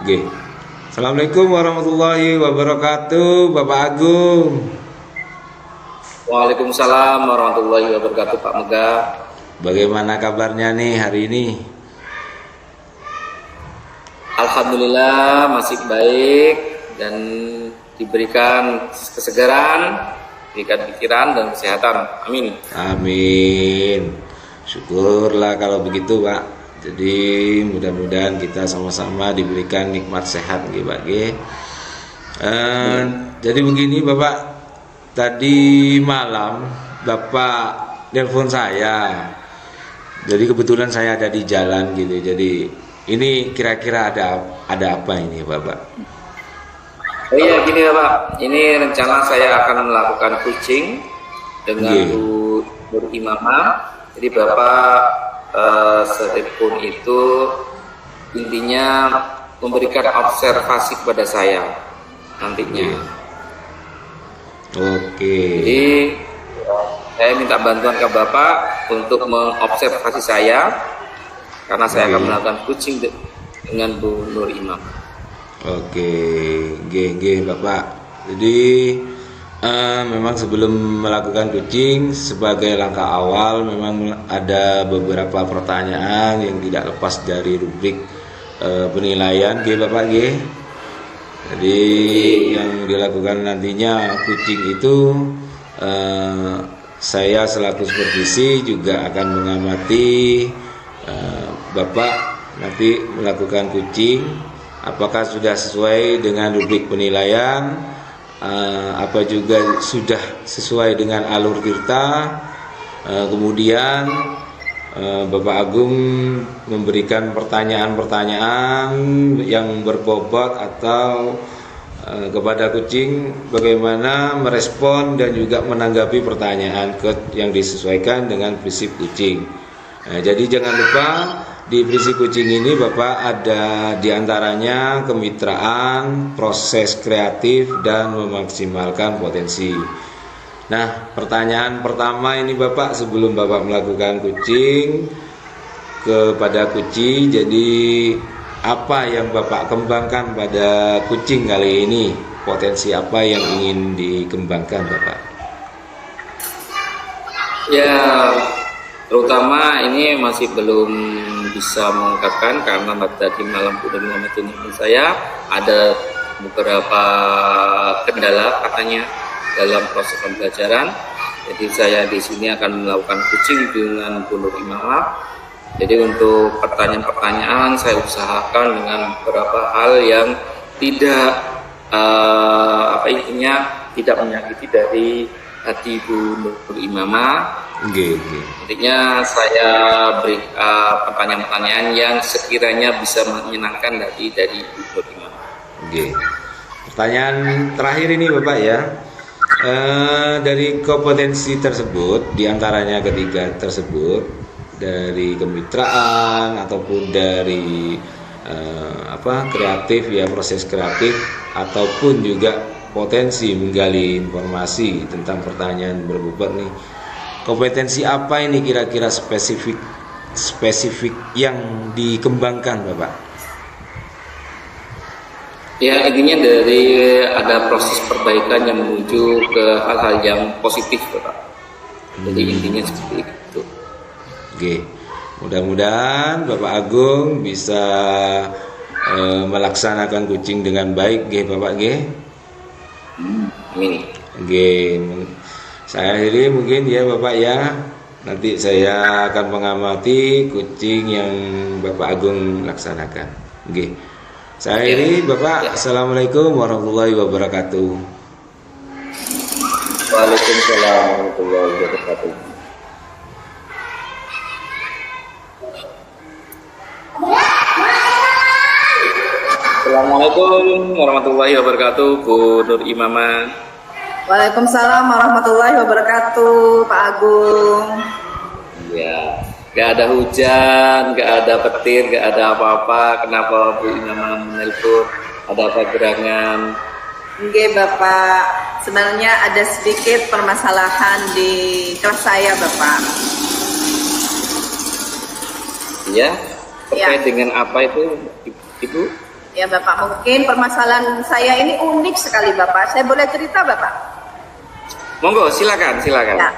Oke. Assalamualaikum warahmatullahi wabarakatuh, Bapak Agung. Waalaikumsalam warahmatullahi wabarakatuh, Pak Mega. Bagaimana kabarnya nih hari ini? Alhamdulillah masih baik dan diberikan kesegaran, diberikan pikiran dan kesehatan. Amin. Amin. Syukurlah kalau begitu, Pak. Jadi mudah-mudahan kita sama-sama diberikan nikmat sehat, Pak. Jadi begini, Bapak. Tadi malam Bapak telepon saya. Jadi kebetulan saya ada di jalan gitu. Jadi ini kira-kira ada apa ini, Bapak? Oh iya, gini ya Pak. Ini rencana saya akan melakukan coaching dengan Bu Nur Imamah. Jadi Bapak setelepon itu intinya memberikan observasi kepada saya nantinya. Oke. Jadi saya minta bantuan ke Bapak untuk mengobservasi saya karena saya akan melakukan coaching dengan Bu Nur Imam. Oke, Bapak. Jadi memang sebelum melakukan coaching sebagai langkah awal memang ada beberapa pertanyaan yang tidak lepas dari rubrik penilaian, Bapak. Jadi yang dilakukan nantinya coaching itu saya selaku supervisi juga akan mengamati Bapak nanti melakukan coaching apakah sudah sesuai dengan rubrik penilaian, apa juga sudah sesuai dengan alur tirta. Kemudian Bapak Agung memberikan pertanyaan-pertanyaan yang berbobot atau kepada coaching bagaimana merespon dan juga menanggapi pertanyaan yang disesuaikan dengan prinsip coaching. Jadi jangan lupa di prinsip coaching ini Bapak ada diantaranya kemitraan, proses kreatif dan memaksimalkan potensi. Nah, pertanyaan pertama ini Bapak sebelum Bapak melakukan coaching kepada coaching, jadi apa yang Bapak kembangkan pada coaching kali ini? Potensi apa yang ingin dikembangkan Bapak? Ya, terutama ini masih belum bisa mengungkapkan karena tadi malam sudah mengingatkan saya ada beberapa kendala katanya dalam proses pembelajaran. Jadi saya di sini akan melakukan coaching dengan Bu Nur Imamah. Jadi untuk pertanyaan-pertanyaan saya usahakan dengan beberapa hal yang tidak tidak menyakiti dari hati Bu Nur Imamah. Intinya saya beri pertanyaan-pertanyaan yang sekiranya bisa menyenangkan dari Bu Nur Imamah. Pertanyaan terakhir ini Bapak ya. Dari kompetensi tersebut, diantaranya ketiga tersebut, dari kemitraan ataupun dari kreatif ya, proses kreatif ataupun juga potensi menggali informasi tentang pertanyaan berbobot nih. Kompetensi apa ini kira-kira spesifik yang dikembangkan Bapak? Ya, intinya dari ada proses perbaikan yang menuju ke hal-hal yang positif, Bapak. Jadi intinya seperti itu. Mudah-mudahan Bapak Agung bisa melaksanakan coaching dengan baik, Bapak. Amin. Saya akhiri mungkin ya Bapak ya. Nanti saya akan mengamati coaching yang Bapak Agung laksanakan. Saya ini Bapak, Assalamualaikum warahmatullahi wabarakatuh. Waalaikumsalam warahmatullahi wabarakatuh. Assalamualaikum warahmatullahi wabarakatuh, Bu Nur Imamah. Waalaikumsalam warahmatullahi wabarakatuh, Pak Agung. Ya. Gak ada hujan, gak ada petir, gak ada apa-apa. Kenapa Bu Imamah menelpon? Ada apa gerangan? Oke Bapak, sebenarnya ada sedikit permasalahan di kelas saya Bapak. Ya, terkait dengan apa itu Ibu? Ya Bapak, mungkin permasalahan saya ini unik sekali Bapak. Saya boleh cerita Bapak? Monggo, silakan. Ya.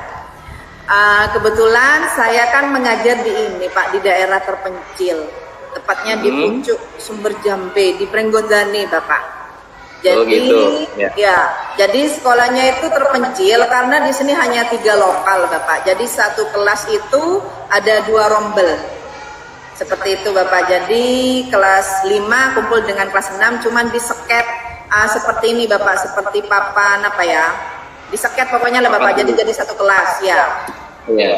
Kebetulan saya kan mengajar di ini Pak, di daerah terpencil. Tepatnya di pucuk Sumber Jambe, di Prenggondani Bapak. Jadi, gitu. Ya, jadi sekolahnya itu terpencil karena di sini hanya 3 lokal Bapak. Jadi satu kelas itu ada 2 rombel. Seperti itu Bapak. Jadi kelas 5 kumpul dengan kelas 6 cuman diseket seperti ini Bapak, seperti papan apa ya? Diseket pokoknya lah Bapak. Jadi satu kelas ya. Iya.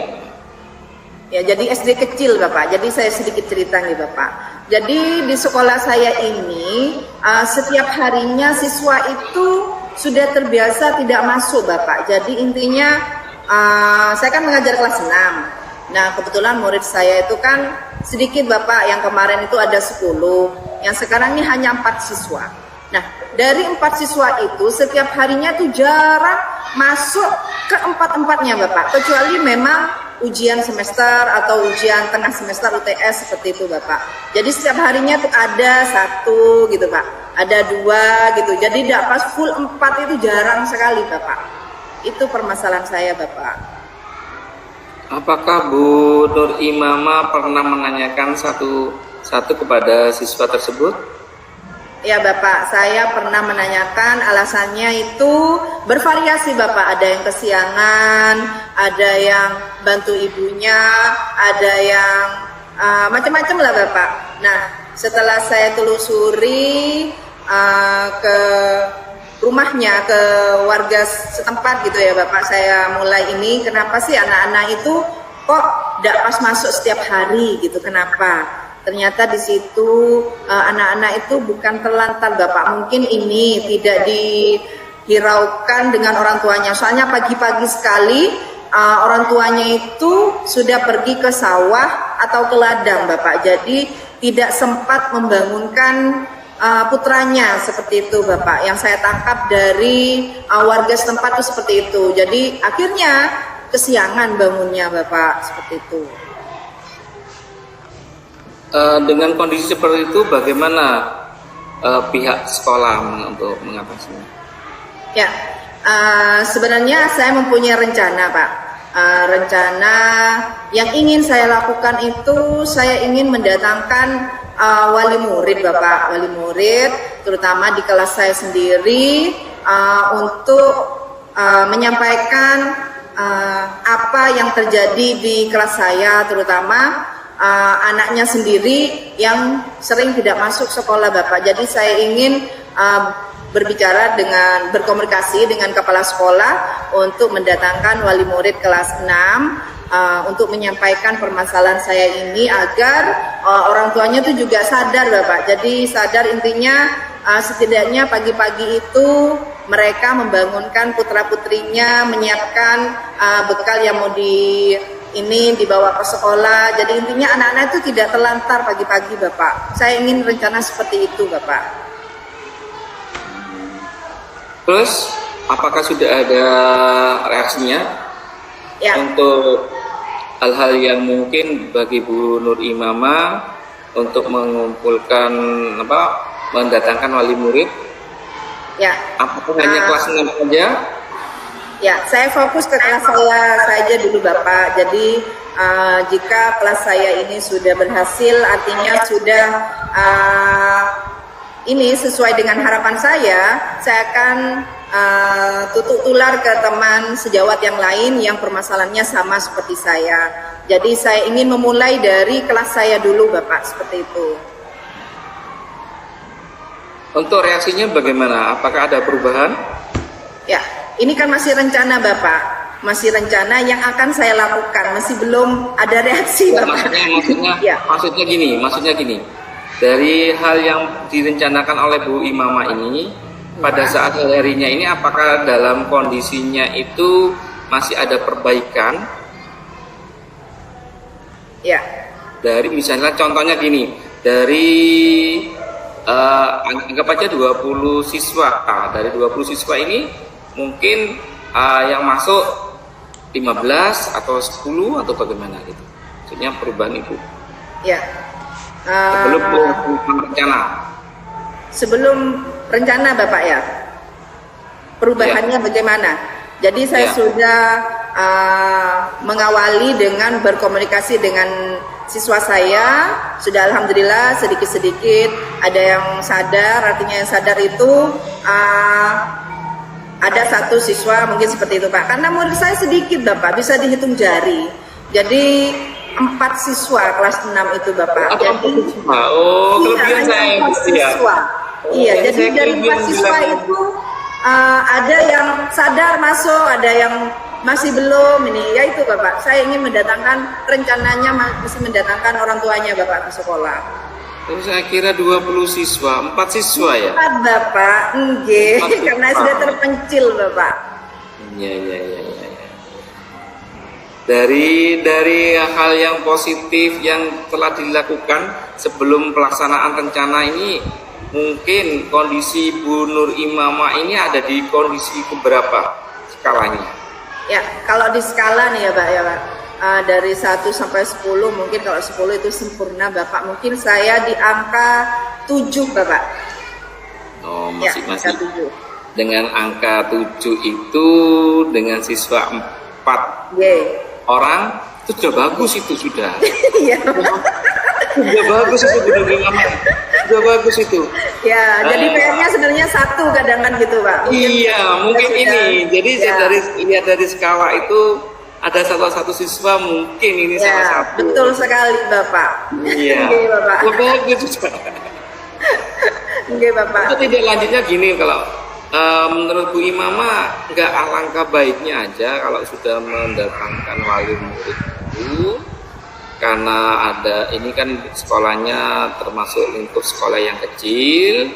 Ya, jadi SD kecil Bapak. Jadi saya sedikit cerita nih Bapak. Jadi di sekolah saya ini setiap harinya siswa itu sudah terbiasa tidak masuk Bapak. Jadi intinya saya kan mengajar kelas 6. Nah, kebetulan murid saya itu kan sedikit Bapak, yang kemarin itu ada 10, yang sekarang ini hanya 4 siswa. Nah, dari 4 siswa itu setiap harinya tuh jarang masuk ke 4-empatnya Bapak, kecuali memang ujian semester atau ujian tengah semester UTS seperti itu Bapak. Jadi setiap harinya tuh ada 1 gitu Pak, ada 2 gitu. Jadi tidak pas full 4 itu jarang sekali Bapak. Itu permasalahan saya Bapak. Apakah Bu Nur Imamah pernah menanyakan satu kepada siswa tersebut? Ya Bapak, saya pernah menanyakan, alasannya itu bervariasi Bapak. Ada yang kesiangan, ada yang bantu ibunya, ada yang macam-macam lah Bapak. Nah, setelah saya telusuri ke rumahnya, ke warga setempat gitu ya Bapak, saya mulai ini, kenapa sih anak-anak itu kok tidak pas masuk setiap hari gitu, kenapa? Ternyata di situ anak-anak itu bukan terlantar Bapak, mungkin ini tidak dihiraukan dengan orang tuanya, soalnya pagi-pagi sekali orang tuanya itu sudah pergi ke sawah atau ke ladang Bapak, jadi tidak sempat membangunkan putranya, seperti itu Bapak. Yang saya tangkap dari warga setempat itu seperti itu. Jadi akhirnya kesiangan bangunnya Bapak, seperti itu. Dengan kondisi seperti itu, bagaimana pihak sekolah untuk mengatasinya? Ya, sebenarnya saya mempunyai rencana Pak. Rencana yang ingin saya lakukan itu, saya ingin mendatangkan wali murid Bapak, wali murid terutama di kelas saya sendiri untuk menyampaikan apa yang terjadi di kelas saya, terutama anaknya sendiri yang sering tidak masuk sekolah Bapak. Jadi saya ingin berkomunikasi dengan kepala sekolah untuk mendatangkan wali murid kelas 6 untuk menyampaikan permasalahan saya ini agar orang tuanya itu juga sadar Bapak. Jadi sadar, intinya setidaknya pagi-pagi itu mereka membangunkan putra-putrinya, menyiapkan bekal yang mau dibawa ke sekolah. Jadi intinya anak-anak itu tidak terlantar pagi-pagi Bapak. Saya ingin rencana seperti itu Bapak. Terus apakah sudah ada reaksinya Ya. untuk hal-hal yang mungkin bagi Bu Nur Imamah untuk mengumpulkan mendatangkan wali murid? Ya. Apakah hanya kelas 6 saja? Ya, saya fokus ke kelas saya saja dulu Bapak. Jadi jika kelas saya ini sudah berhasil, artinya sudah ini sesuai dengan harapan saya akan tutup tular ke teman sejawat yang lain yang permasalahannya sama seperti saya. Jadi saya ingin memulai dari kelas saya dulu Bapak, seperti itu. Untuk reaksinya bagaimana? Apakah ada perubahan? Ya, ini kan masih rencana Bapak, masih rencana yang akan saya lakukan, masih belum ada reaksi Bapak. Maksudnya gini. Dari hal yang direncanakan oleh Bu Imamah ini, pada saat harinya ini, apakah dalam kondisinya itu masih ada perbaikan? Ya. Dari misalnya contohnya gini, dari anggap aja 20 siswa. Dari 20 siswa ini mungkin yang masuk 15 atau 10 atau bagaimana gitu. Maksudnya perubahan itu. Ya. Belum rencana. sebelum rencana Bapak ya, perubahannya bagaimana? Jadi saya Ya. sudah mengawali dengan berkomunikasi dengan siswa saya, sudah alhamdulillah sedikit-sedikit ada yang sadar, artinya yang sadar itu ada satu siswa mungkin seperti itu Pak, karena murid saya sedikit Bapak, bisa dihitung jari. Jadi 4 siswa kelas 6 itu Bapak. Atau Jadi oh, kelebihan hanya saya 4 gitu ya. siswa. Oh, Iya, yang jadi saya dari 4 kelebihan siswa bilang. itu ada yang sadar masuk, ada yang masih belum. Ini ya itu Bapak, saya ingin mendatangkan, rencananya masih mendatangkan orang tuanya Bapak ke sekolah. Terus saya kira 20 siswa, 4 siswa ya? 4 Bapak, nggih, 4 karena siswa. sudah terpencil Bapak. Iya. Dari hal yang positif yang telah dilakukan sebelum pelaksanaan rencana ini, mungkin kondisi Bu Nur Imamah ini ada di kondisi keberapa skalanya? Ya, kalau di skala nih ya Pak ya Pak, dari 1 sampai 10, mungkin kalau 10 itu sempurna Bapak, mungkin saya di angka 7 Bapak. Oh, Ya, masih angka 7. dengan angka 7 itu dengan siswa 4 Yeay. orang itu sudah bagus itu sudah. Iya. Sudah bagus itu Bu Nur Imamah. Sudah bagus itu. Ya, jadi PR-nya sebenarnya 1 kadang kan gitu Pak. Iya, mungkin sudah- ini. Jadi ya, dari skala itu ada salah satu siswa mungkin ini ya, salah satu. betul sekali Bapak. Iya. Oke Bapak. Bagus juga. Oke Bapak. Itu tidak lanjutnya gini kalau menurut Bu Imamah nggak alangkah baiknya aja kalau sudah mendatangkan wali murid itu, karena ada ini kan sekolahnya termasuk lingkup sekolah yang kecil.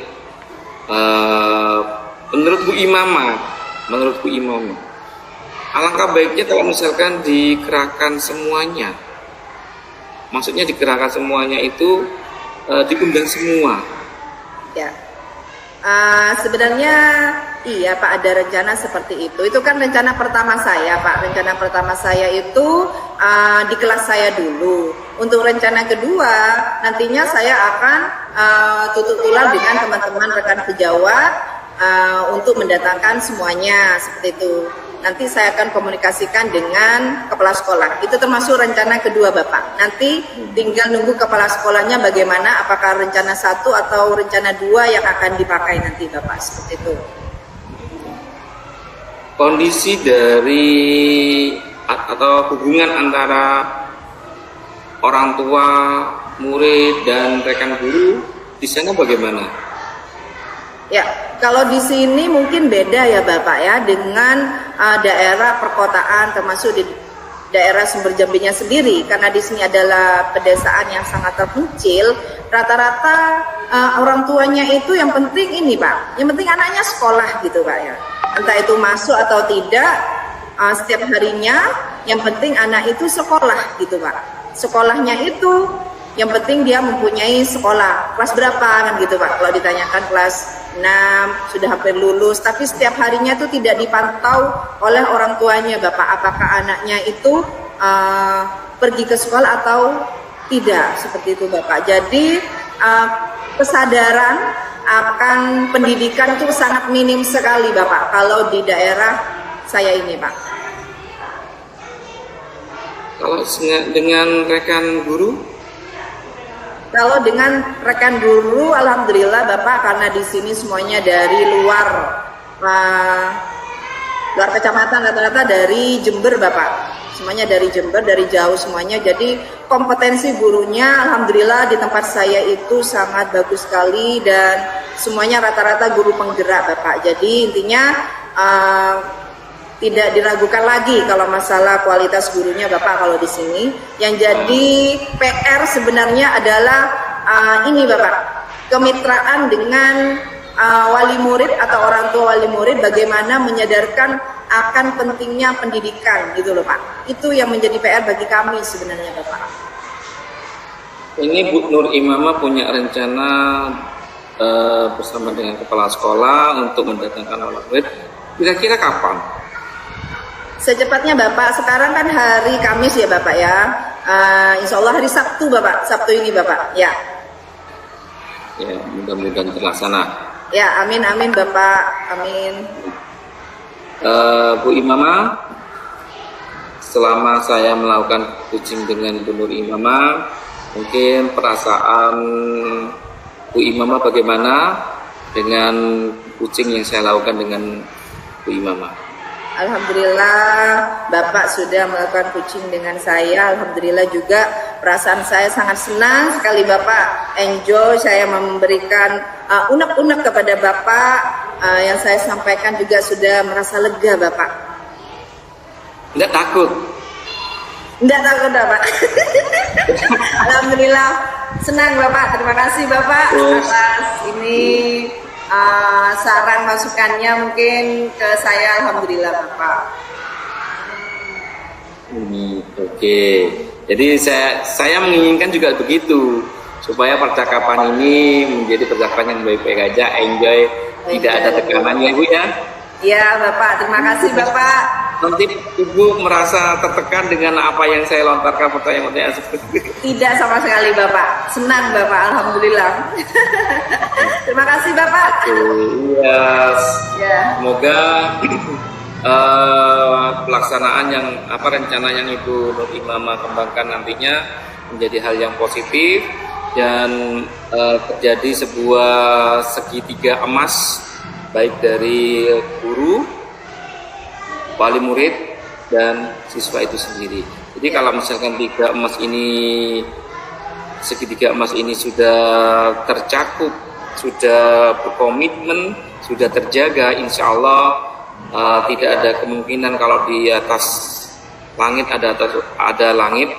Menurut Bu Imamah, alangkah baiknya kalau misalkan dikerahkan semuanya. Maksudnya dikerahkan semuanya itu diundang semua. Ya. Sebenarnya iya Pak, ada rencana seperti itu. Itu kan rencana pertama saya Pak. Rencana pertama saya itu di kelas saya dulu. Untuk rencana kedua nantinya saya akan tutup tulang dengan teman-teman rekan sejawat untuk mendatangkan semuanya seperti itu. Nanti saya akan komunikasikan dengan kepala sekolah. Itu termasuk rencana kedua Bapak. Nanti tinggal nunggu kepala sekolahnya bagaimana, apakah rencana 1 atau rencana 2 yang akan dipakai nanti Bapak, seperti itu. Kondisi dari atau hubungan antara orang tua, murid dan rekan guru di sana bagaimana? Ya, kalau di sini mungkin beda ya Bapak ya dengan daerah perkotaan, termasuk di daerah Sumber Jambinya sendiri, karena di sini adalah pedesaan yang sangat terpencil. Rata-rata orang tuanya itu yang penting ini Pak, yang penting anaknya sekolah gitu Pak ya. Entah itu masuk atau tidak, setiap harinya yang penting anak itu sekolah gitu Pak. Sekolahnya itu yang penting dia mempunyai sekolah kelas berapa kan gitu Pak. Kalau ditanyakan kelas 6 sudah hampir lulus, tapi setiap harinya itu tidak dipantau oleh orang tuanya Bapak, apakah anaknya itu pergi ke sekolah atau tidak, seperti itu Bapak. Jadi kesadaran akan pendidikan itu sangat minim sekali Bapak kalau di daerah saya ini Pak. Kalau dengan rekan guru? Kalau dengan rekan guru, alhamdulillah Bapak, karena di sini semuanya dari luar kecamatan, rata-rata dari Jember Bapak. Semuanya dari Jember, dari jauh semuanya. Jadi kompetensi gurunya alhamdulillah di tempat saya itu sangat bagus sekali, dan semuanya rata-rata guru penggerak Bapak. Jadi intinya tidak diragukan lagi kalau masalah kualitas gurunya Bapak kalau di sini. Yang jadi PR sebenarnya adalah ini Bapak, kemitraan dengan wali murid atau orang tua wali murid, bagaimana menyadarkan akan pentingnya pendidikan gitu loh Pak. Itu yang menjadi PR bagi kami sebenarnya Bapak. Ini Bu Nur Imamah punya rencana bersama dengan kepala sekolah untuk mendatangkan wali murid. Kira-kira kapan? Secepatnya Bapak, sekarang kan hari Kamis ya Bapak ya. Insya Allah hari Sabtu Bapak, Sabtu ini Bapak ya. Ya, mudah-mudahan terlaksana. Ya, amin amin Bapak, amin. Bu Imamah, selama saya melakukan kucing dengan Bu Nur Imamah, mungkin perasaan Bu Imamah bagaimana dengan kucing yang saya lakukan dengan Bu Imamah? Alhamdulillah Bapak sudah melakukan kucing dengan saya. Alhamdulillah juga perasaan saya sangat senang sekali Bapak. Enjoy saya memberikan unek-unek kepada Bapak. Yang saya sampaikan juga sudah merasa lega Bapak. Tidak takut? Tidak takut Bapak. Alhamdulillah senang Bapak. Terima kasih Bapak atas ini saran masukannya mungkin ke saya. Alhamdulillah Bapak. Oke. Jadi saya menginginkan juga begitu, supaya percakapan ini menjadi percakapan yang baik-baik aja, enjoy, tidak ada tekanannya Ibu ya. Iya Bapak, terima kasih Bapak. Nanti Ibu merasa tertekan dengan apa yang saya lontarkan pertanyaan-pertanyaan seperti itu? Tidak sama sekali Bapak, senang Bapak, Alhamdulillah. Terima kasih Bapak. Iya. Ya. Semoga pelaksanaan yang rencana yang Ibu Nur Imamah kembangkan nantinya menjadi hal yang positif dan terjadi sebuah segitiga emas baik dari guru, wali murid dan siswa itu sendiri. Jadi kalau misalkan segitiga emas ini sudah tercakup, sudah berkomitmen, sudah terjaga, insya Allah tidak ada kemungkinan kalau di atas langit ada langit,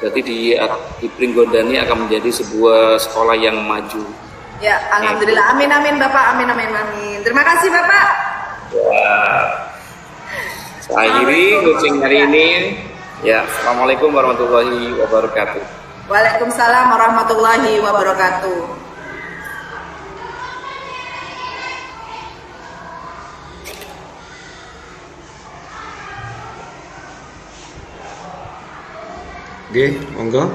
berarti di Pringgondani akan menjadi sebuah sekolah yang maju. Ya, alhamdulillah. Amin amin Bapak. Amin amin amin. Terima kasih Bapak. Ya. Saya akhiri kucing hari ini. Ya, assalamualaikum warahmatullahi wabarakatuh. Waalaikumsalam warahmatullahi wabarakatuh. Oke, monggo.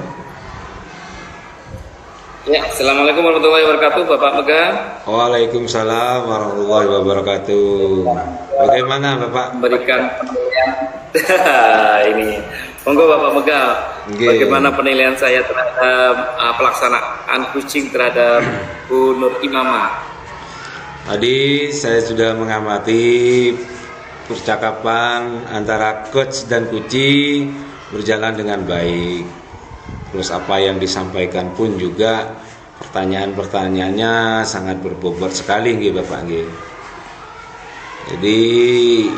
Ya, assalamualaikum warahmatullahi wabarakatuh, Bapak Mega. Waalaikumsalam warahmatullahi wabarakatuh. Bagaimana Bapak? Memberikan penilaian. Ini, monggo Bapak Mega. Oke. Bagaimana penilaian saya terhadap pelaksanaan kucing terhadap Bu Nur Imamah? Tadi saya sudah mengamati percakapan antara coach dan kucing berjalan dengan baik. Terus apa yang disampaikan pun juga pertanyaan-pertanyaannya sangat berbobot sekali nggih Bapak nggih. Jadi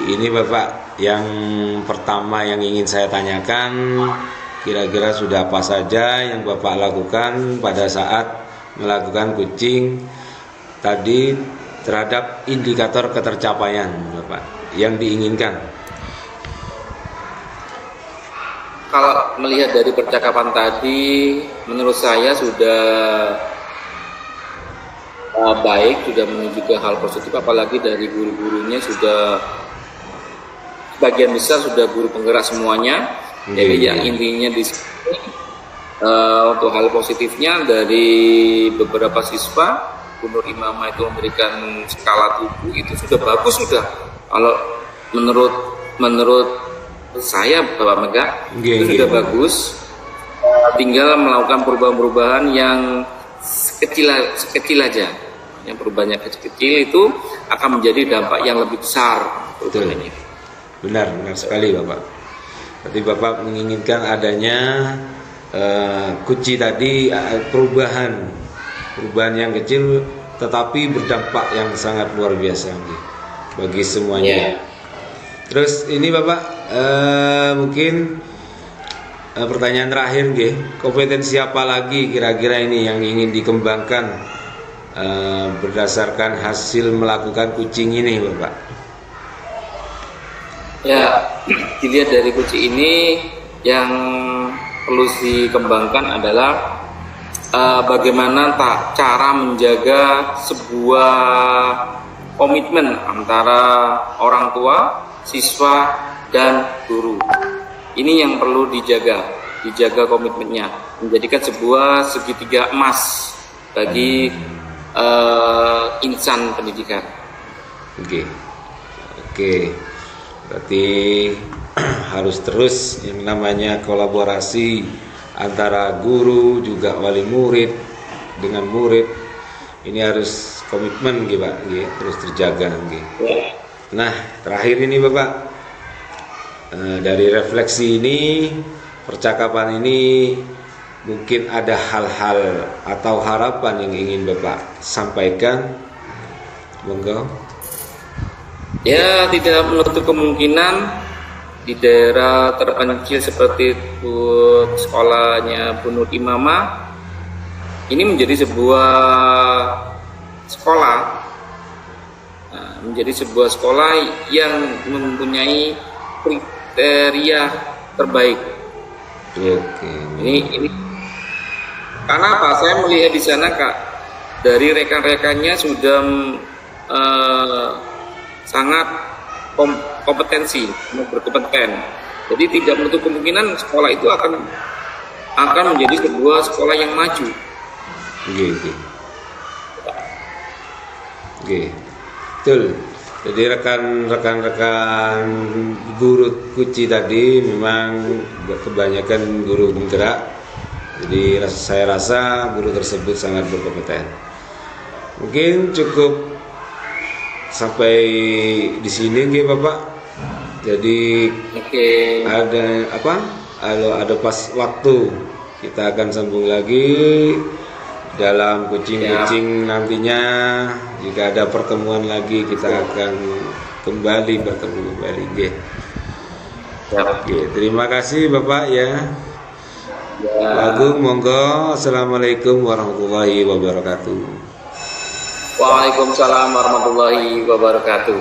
ini Bapak yang pertama yang ingin saya tanyakan, kira-kira sudah apa saja yang Bapak lakukan pada saat melakukan kucing tadi terhadap indikator ketercapaian Bapak yang diinginkan? Kalau melihat dari percakapan tadi, menurut saya sudah baik, sudah menuju ke hal positif, apalagi dari guru-gurunya sudah sebagian besar sudah guru penggerak semuanya. Jadi yang intinya di sini untuk hal positifnya dari beberapa siswa, Bu Nur Imamah itu memberikan skala 7 itu sudah bagus sudah. Kalau menurut saya Bapak Mega itu sudah bagus, tinggal melakukan perubahan-perubahan yang sekecil aja. Yang perubahannya kecil-kecil itu akan menjadi dampak yang lebih besar. Benar sekali Bapak. Berarti Bapak menginginkan adanya kuci tadi, perubahan yang kecil tetapi berdampak yang sangat luar biasa bagi semuanya. Terus ini Bapak mungkin pertanyaan terakhir kompetensi apa lagi kira-kira ini yang ingin dikembangkan berdasarkan hasil melakukan kucing ini Bapak? Ya, dilihat dari kucing ini yang perlu dikembangkan adalah bagaimana cara menjaga sebuah komitmen antara orang tua, siswa, dan guru. Ini yang perlu dijaga komitmennya, menjadikan sebuah segitiga emas bagi insan pendidikan. Oke. Oke. Berarti harus terus yang namanya kolaborasi antara guru juga wali murid dengan murid. Ini harus komitmen gitu Pak, gitu, terus terjaga gitu. Nah, terakhir ini Bapak, dari refleksi ini, percakapan ini, mungkin ada hal-hal atau harapan yang ingin Bapak sampaikan. Monggo. Ya, tidak menutup kemungkinan di daerah terpencil seperti sekolahnya Bu Nur Imamah ini menjadi sebuah sekolah, yang mempunyai kriteria terbaik. Oke. Ini karena apa? Saya melihat di sana Kak, dari rekan-rekannya sudah sangat kompetensi, berkompeten. Jadi tidak menutup kemungkinan sekolah itu akan menjadi sebuah sekolah yang maju. Oke. Betul. Jadi rekan-rekan guru Kuci tadi memang kebanyakan guru penggerak. Jadi saya rasa guru tersebut sangat berkompeten. Mungkin cukup sampai di sini nggih Bapak. Jadi ada pas waktu kita akan sambung lagi dalam kucing-kucing nantinya. Jika ada pertemuan lagi kita akan kembali bertemu kembali nggih. Oke, terima kasih Bapak ya. Pak Agung, monggo. Assalamualaikum warahmatullahi wabarakatuh. Waalaikumsalam warahmatullahi wabarakatuh.